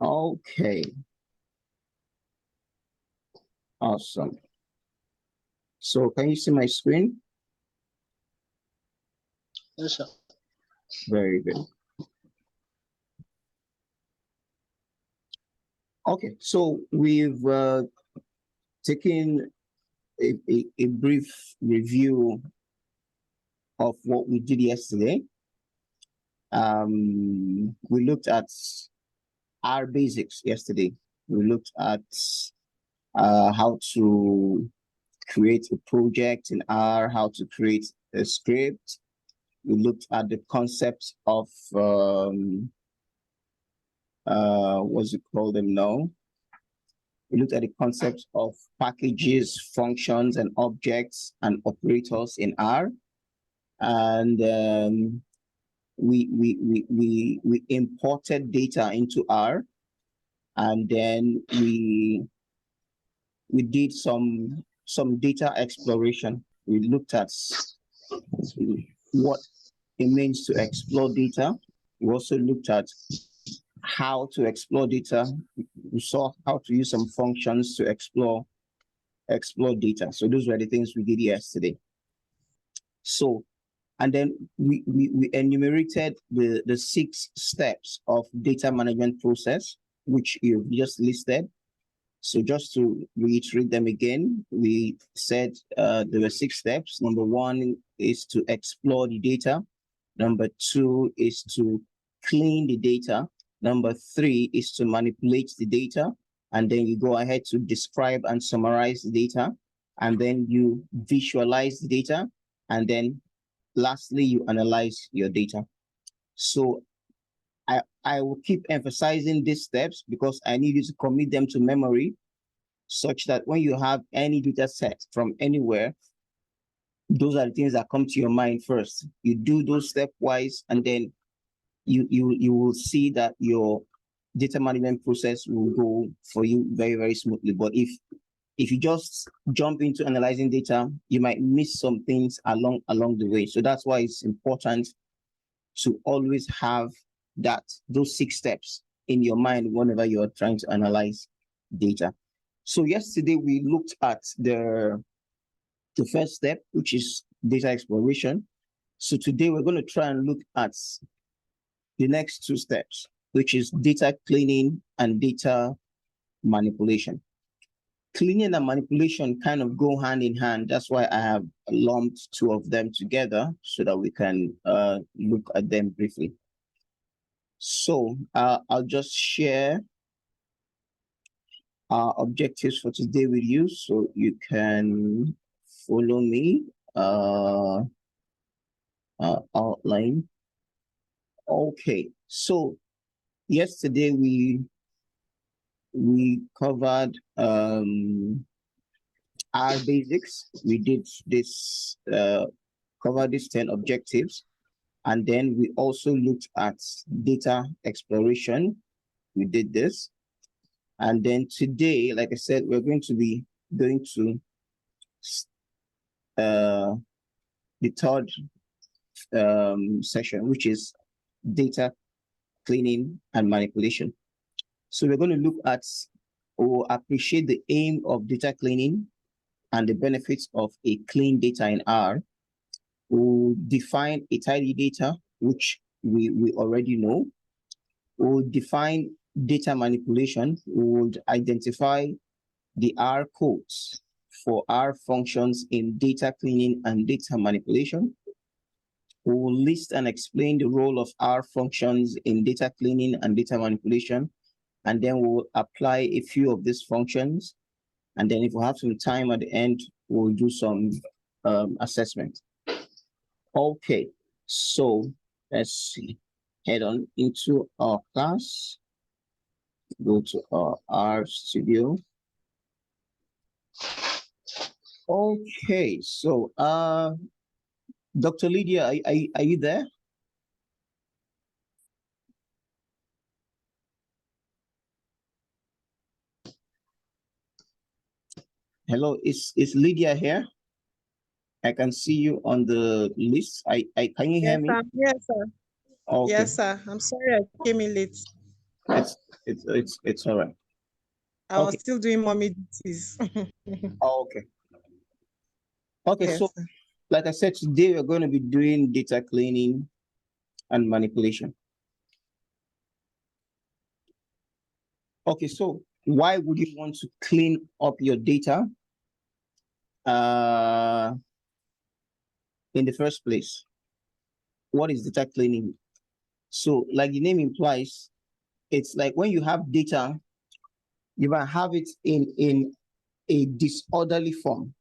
Okay. Awesome. So can you see my screen? Yes, sir. Very good. Okay, so we've taken a brief review of what we did yesterday. We looked at our basics yesterday. We looked at how to create a project in R, how to create a script. We looked at the concepts of what's it called them now? We looked at the concepts of packages, functions, and objects and operators in R. And we imported data into R, and then we did some data exploration. We looked at what it means to explore data. We also looked at how to explore data. We saw how to use some functions to explore data. So those were the things we did yesterday. So, and then we enumerated the 6 steps of data management process, which you've just listed. So just to reiterate them again, we said there were 6 steps. Number 1 is to explore the data. Number 2 is to clean the data. Number 3 is to manipulate the data. And then you go ahead to describe and summarize the data. And then you visualize the data. And then lastly, you analyze your data. So I will keep emphasizing these steps because I need you to commit them to memory, such that when you have any data set from anywhere, those are the things that come to your mind first. You do those stepwise, and then you will see that your data management process will go for you very, very smoothly. But if you just jump into analyzing data, you might miss some things along the way. So that's why it's important to always have those 6 steps in your mind whenever you're trying to analyze data. So yesterday we looked at the first step, which is data exploration. So today we're going to try and look at the next 2 steps, which is data cleaning and data manipulation. Cleaning and manipulation kind of go hand in hand. That's why I have lumped 2 of them together so that we can look at them briefly. So I'll just share our objectives for today with you so you can follow me outline. Okay, so yesterday we covered our basics. We did this cover these 10 objectives, and then we also looked at data exploration. We did this, and then today, like I said, we're going to be going to the third session, which is data cleaning and manipulation. So we're going to look at or appreciate the aim of data cleaning and the benefits of a clean data in R. We'll define a tidy data, which we already know. We'll define data manipulation. We would identify the R codes for R functions in data cleaning and data manipulation. We will list and explain the role of R functions in data cleaning and data manipulation, and then we'll apply a few of these functions. And then if we have some time at the end, we'll do some assessment. Okay, so let's see. Head on into our class. Go to our R studio. Okay, so Dr. Lydia, are you there? Hello, is Lydia here? I can see you on the list. Can you hear me? Yes, sir. Okay. Yes, sir. I'm sorry I came in late. it's all right. I was Okay. still doing mommy duties. Oh, okay. Okay. So, Yes. like I said, today we're going to be doing data cleaning and manipulation. Okay. So, why would you want to clean up your data in the first place? What is data cleaning? So, like the name implies, it's like when you have data, you might have it in a disorderly form.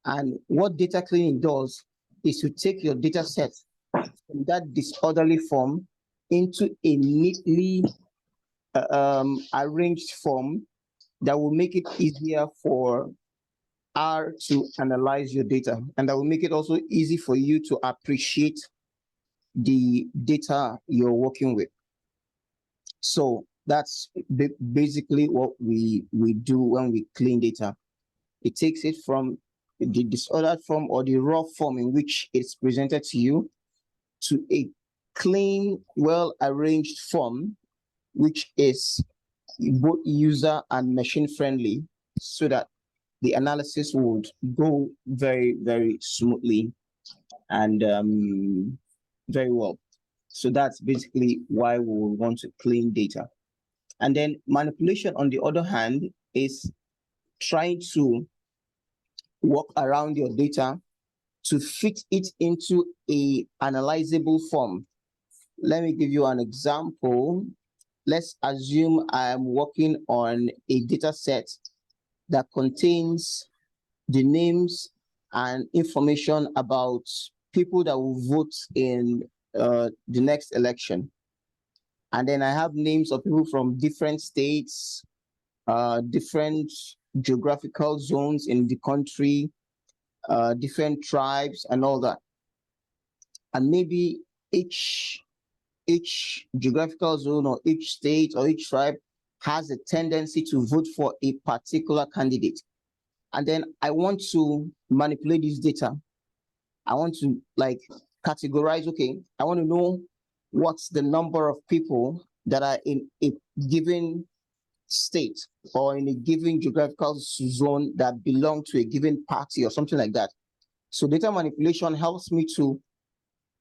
And what data cleaning does is to take your data set from that disorderly form into a neatly arranged form that will make it easier for R to analyze your data, and that will make it also easy for you to appreciate the data you're working with. So that's basically what we do when we clean data. It takes it from the disordered form or the raw form in which it's presented to you to a clean, well-arranged form, which is both user and machine friendly, so that the analysis would go very, very smoothly and very well. So that's basically why we would want to clean data. And then manipulation, on the other hand, is trying to work around your data to fit it into a analyzable form. Let me give you an example. Let's assume I am working on a data set that contains the names and information about people that will vote in the next election. And then I have names of people from different states, different geographical zones in the country, different tribes, and all that. And maybe each geographical zone or each state or each tribe has a tendency to vote for a particular candidate. And then I want to manipulate this data. I want to like categorize, okay, I want to know what's the number of people that are in a given state or in a given geographical zone that belong to a given party or something like that. So data manipulation helps me to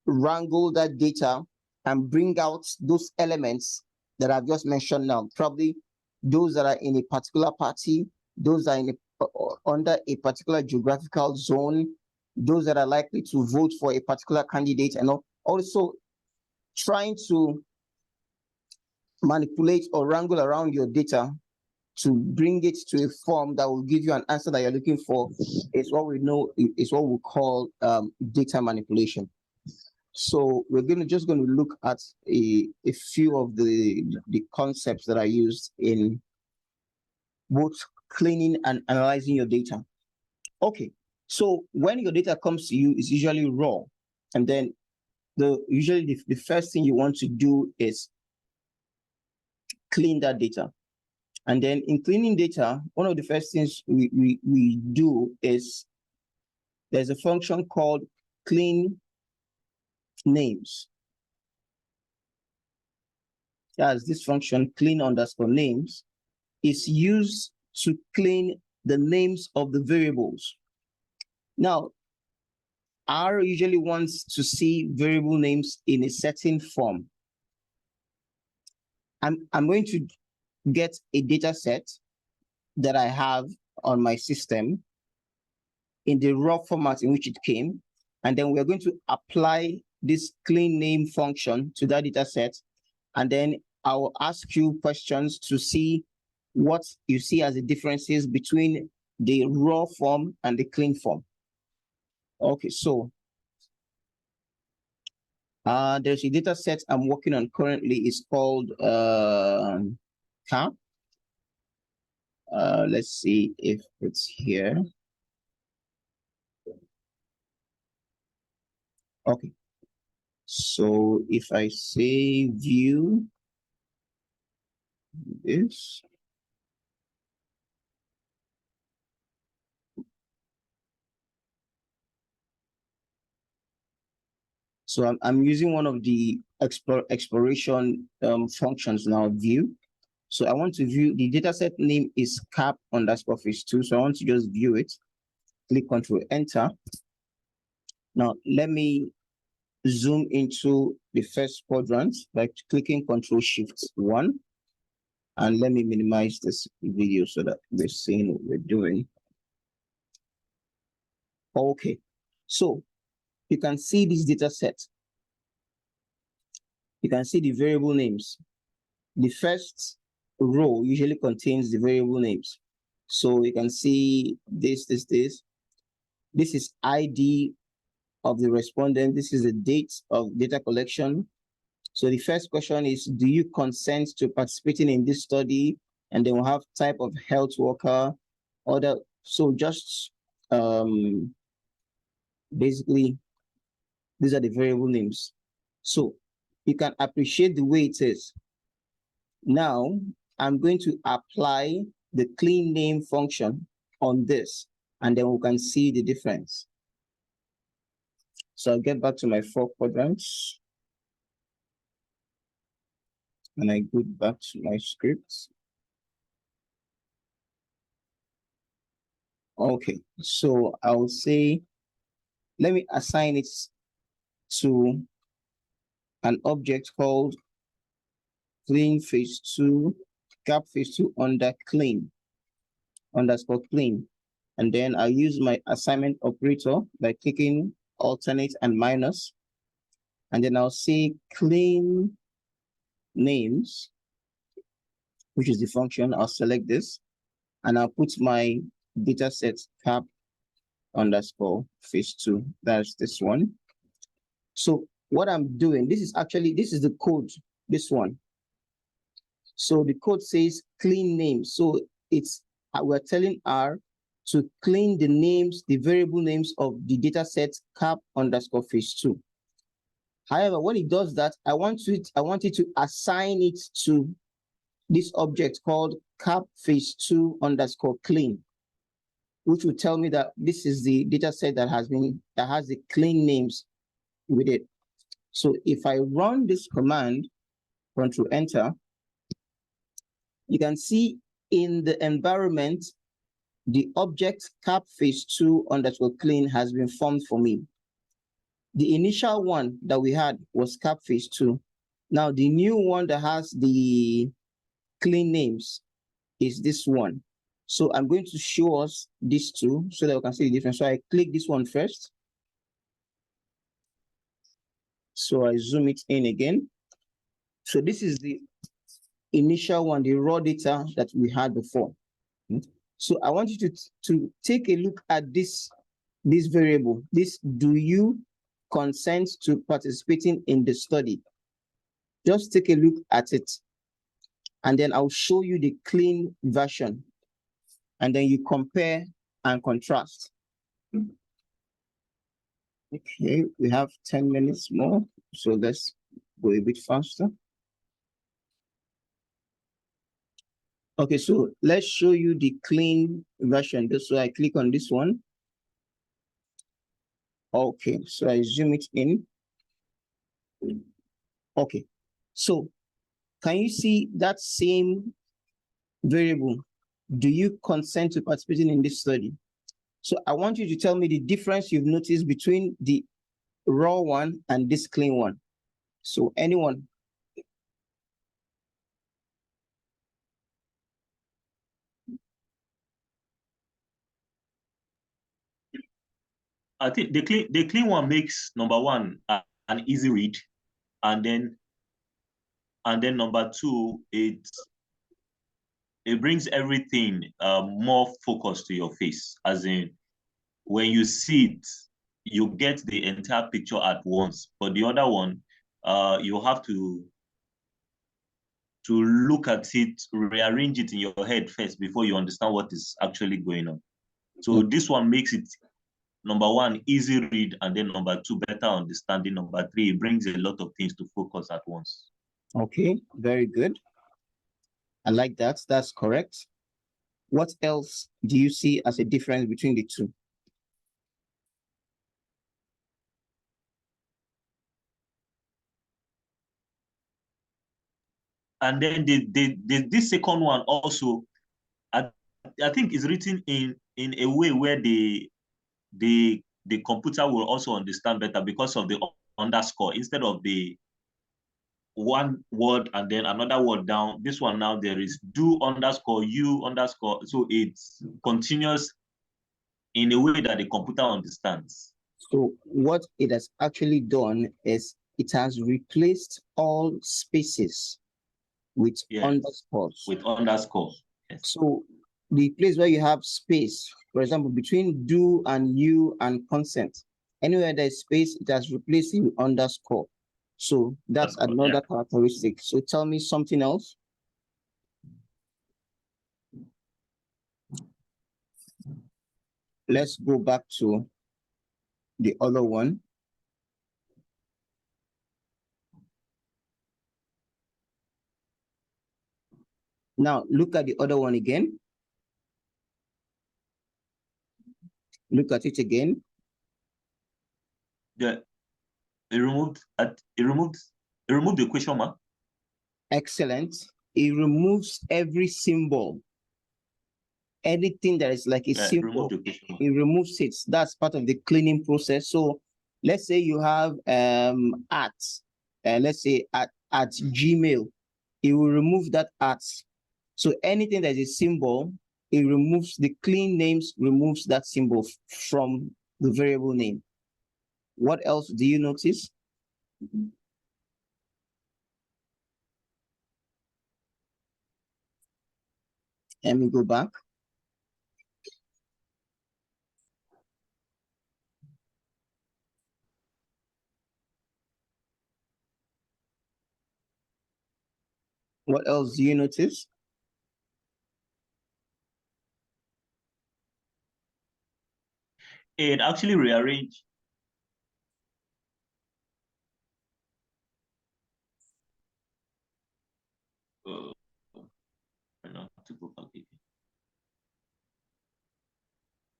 wrangle that data and bring out those elements that I've just mentioned now. Probably those that are in a particular party, those that are in under a particular geographical zone, those that are likely to vote for a particular candidate, and also trying to manipulate or wrangle around your data to bring it to a form that will give you an answer that you're looking for is what we know is what we call data manipulation. So we're just going to look at a few of the concepts that are used in both cleaning and analyzing your data. Okay, so when your data comes to you, it's usually raw, and then usually the first thing you want to do is clean that data. And then in cleaning data, one of the first things we do is there's a function called clean names. As this function clean underscore names is used to clean the names of the variables. Now, R usually wants to see variable names in a certain form. I'm going to get a data set that I have on my system in the raw format in which it came, and then we're going to apply this clean name function to that data set, and then I will ask you questions to see what you see as the differences between the raw form and the clean form. Okay, so there's a data set I'm working on currently. It's called CAP. Let's see if it's here. Okay, so if I say view this, So I'm using one of the exploration functions now, view. So I want to view the dataset name is cap underscore phase 2. So I want to just view it. Click Control Enter. Now let me zoom into the first quadrant by clicking Control Shift 1. And let me minimize this video so that we're seeing what we're doing. Okay, so you can see this data set. You can see the variable names. The first row usually contains the variable names. So you can see this. This is ID of the respondent. This is the date of data collection. So the first question is, do you consent to participating in this study? And then we'll have type of health worker, other. So just basically, these are the variable names. So you can appreciate the way it is. Now, I'm going to apply the clean name function on this, and then we can see the difference. So I'll get back to my 4 quadrants. And I go back to my script. Okay, so I'll say, let me assign it to an object called clean phase 2, cap phase 2 under clean, underscore clean. And then I'll use my assignment operator by clicking alternate and minus. And then I'll say clean names, which is the function. I'll select this and I'll put my data set cap underscore phase 2. That's this one. So what I'm doing, this is the code, this one. So the code says clean names. So we're telling R to clean the names, the variable names of the data set cap underscore phase 2. However, when it does that, I want it to assign it to this object called cap phase 2 underscore clean, which will tell me that this is the data set that has the clean names with it. So if I run this command, Control Enter, you can see in the environment, the object cap phase 2 underscore clean has been formed for me. The initial one that we had was cap phase 2. Now the new one that has the clean names is this one. So I'm going to show us these two so that we can see the difference. So I click this one first. So I zoom it in again. So this is the initial one, the raw data that we had before. So I want you to take a look at this variable. Do you consent to participating in the study? Just take a look at it. And then I'll show you the clean version. And then you compare and contrast. Okay, we have 10 minutes more. So let's go a bit faster. Okay, so let's show you the clean version. So I click on this one. Okay, so I zoom it in. Okay, so can you see that same variable? Do you consent to participating in this study? So I want you to tell me the difference you've noticed between the raw one and this clean one. So anyone? I think the clean one makes number one an easy read, and then number two, it brings everything more focused to your face. As in, when you see it, you get the entire picture at once. But the other one, you have to look at it, rearrange it in your head first before you understand what is actually going on. So this one makes it, number one, easy read, and then number two, better understanding. Number three, it brings a lot of things to focus at once. Okay, very good. I like that. That's correct. What else do you see as a difference between the two? and then this second one also, I think is written in a way where the computer will also understand better because of the underscore instead of the one word and then another word down. This one now there is do underscore you underscore, so it's continuous in a way that the computer understands. So what it has actually done is it has replaced all spaces with underscores. With underscores. Yes. So the place where you have space, for example, between do and you and consent, anywhere there's space, it has replaced it with underscore. So that's another characteristic. So tell me something else. Let's go back to the other one. Now look at the other one again. Look at it again. Yeah, it removed the question mark. Excellent. It removes every symbol. Anything that is like a symbol, it removes it. That's part of the cleaning process. So let's say you have let's say at Gmail, it will remove that at. So anything that is a symbol, it removes the clean names, removes that symbol from the variable name. What else do you notice? Let me go back. What else do you notice? It actually rearranged.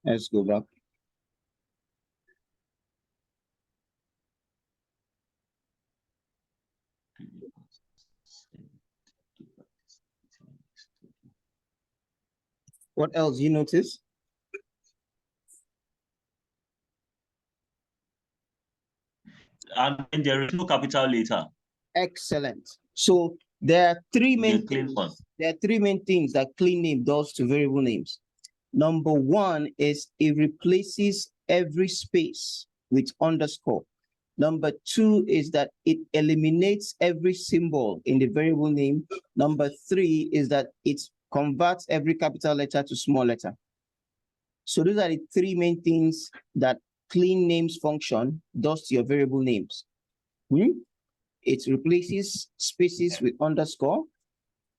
Let's go back. What else do you notice? And then there is no capital letter. Excellent. So there are three main things. There are three main things that clean name does to variable names. Number one is it replaces every space with underscore. Number two is that it eliminates every symbol in the variable name. Number three is that it converts every capital letter to small letter. So those are the three main things that clean names function does to your variable names. It replaces spaces with underscore.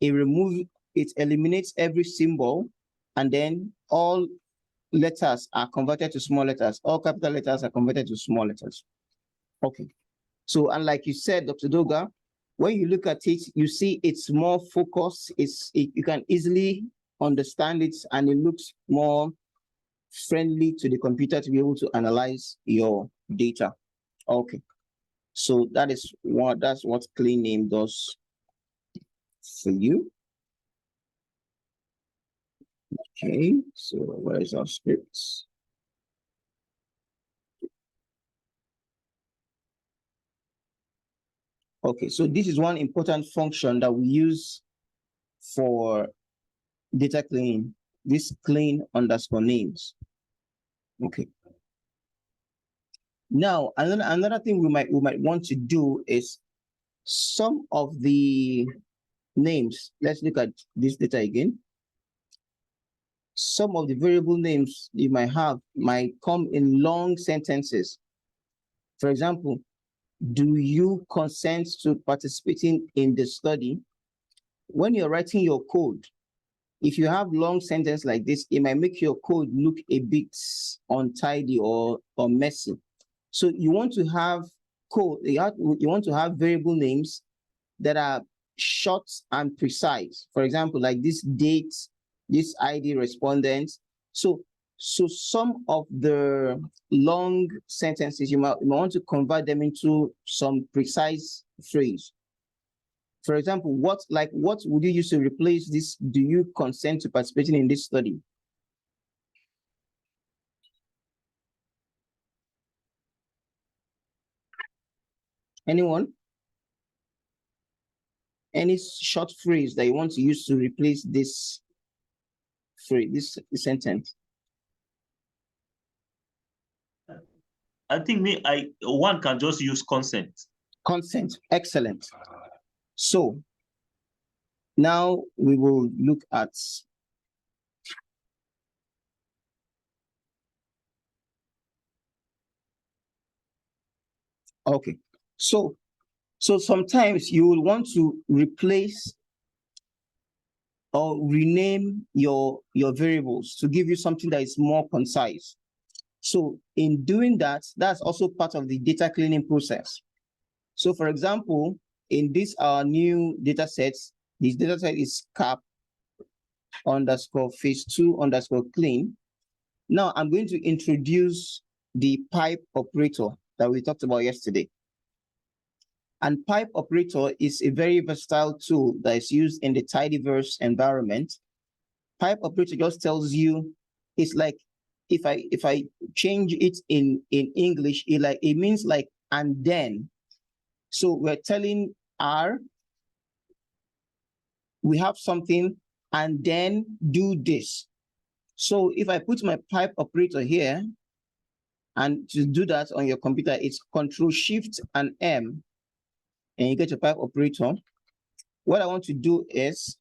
It eliminates every symbol, and then all letters are converted to small letters. All capital letters are converted to small letters. Okay. So, and like you said, Dr. Doga, when you look at it, you see it's more focused. You can easily understand it, and it looks more friendly to the computer to be able to analyze your data. Okay. So that's what clean name does for you. Okay, so where is our scripts? Okay, so this is one important function that we use for data cleaning, this clean underscore names. Okay. Now, another thing we might want to do is some of the names. Let's look at this data again. Some of the variable names you might have might come in long sentences. For example, do you consent to participating in the study? When you're writing your code, if you have long sentence like this, it might make your code look a bit untidy or messy. So you want to have code, you want to have variable names that are short and precise. For example, like this date, this ID respondent. So some of the long sentences, you might want to convert them into some precise phrase. For example, what would you use to replace this? Do you consent to participating in this study? Anyone? Any short phrase that you want to use to replace this phrase, this sentence? I think one can just use consent. Consent, excellent. So now we will look at okay. So sometimes you will want to replace or rename your variables to give you something that is more concise. So in doing that, that's also part of the data cleaning process. So for example, in this our new data sets, this data set is cap underscore phase 2 underscore clean. Now I'm going to introduce the pipe operator that we talked about yesterday. And pipe operator is a very versatile tool that is used in the tidyverse environment. Pipe operator just tells you, it's like, if I change it in English, it means like and then. So we're telling R, we have something and then do this. So if I put my pipe operator here, and to do that on your computer, it's Control Shift and M, and you get your pipe operator. What I want to do is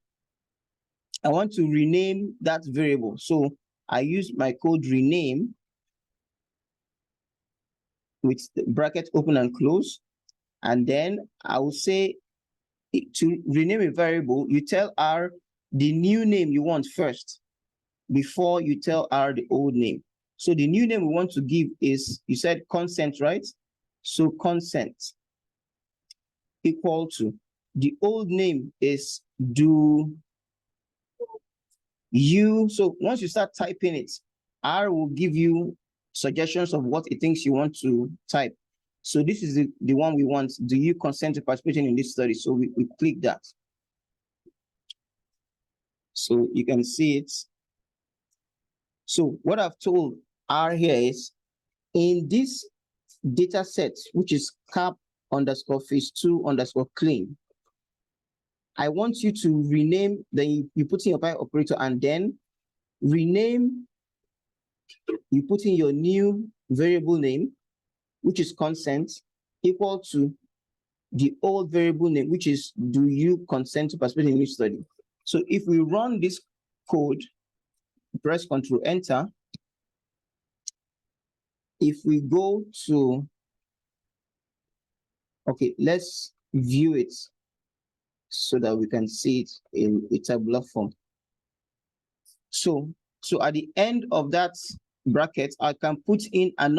I want to rename that variable. So I use my code rename with the bracket open and close. And then I will say to rename a variable, you tell R the new name you want first before you tell R the old name. So the new name we want to give is, you said consent, right? So consent equal to, the old name is do you. So once you start typing it, R will give you suggestions of what it thinks you want to type. So this is the one we want. Do you consent to participating in this study? So we click that. So you can see it. So what I've told R here is, in this data set, which is cap underscore phase 2 underscore clean, I want you to rename, then you put in your pipe operator and then rename, you put in your new variable name, which is consent, equal to the old variable name, which is do you consent to participate in this study? So if we run this code, press Control Enter. If we go to, okay, let's view it so that we can see it in a tabular form. So at the end of that bracket, I can put in another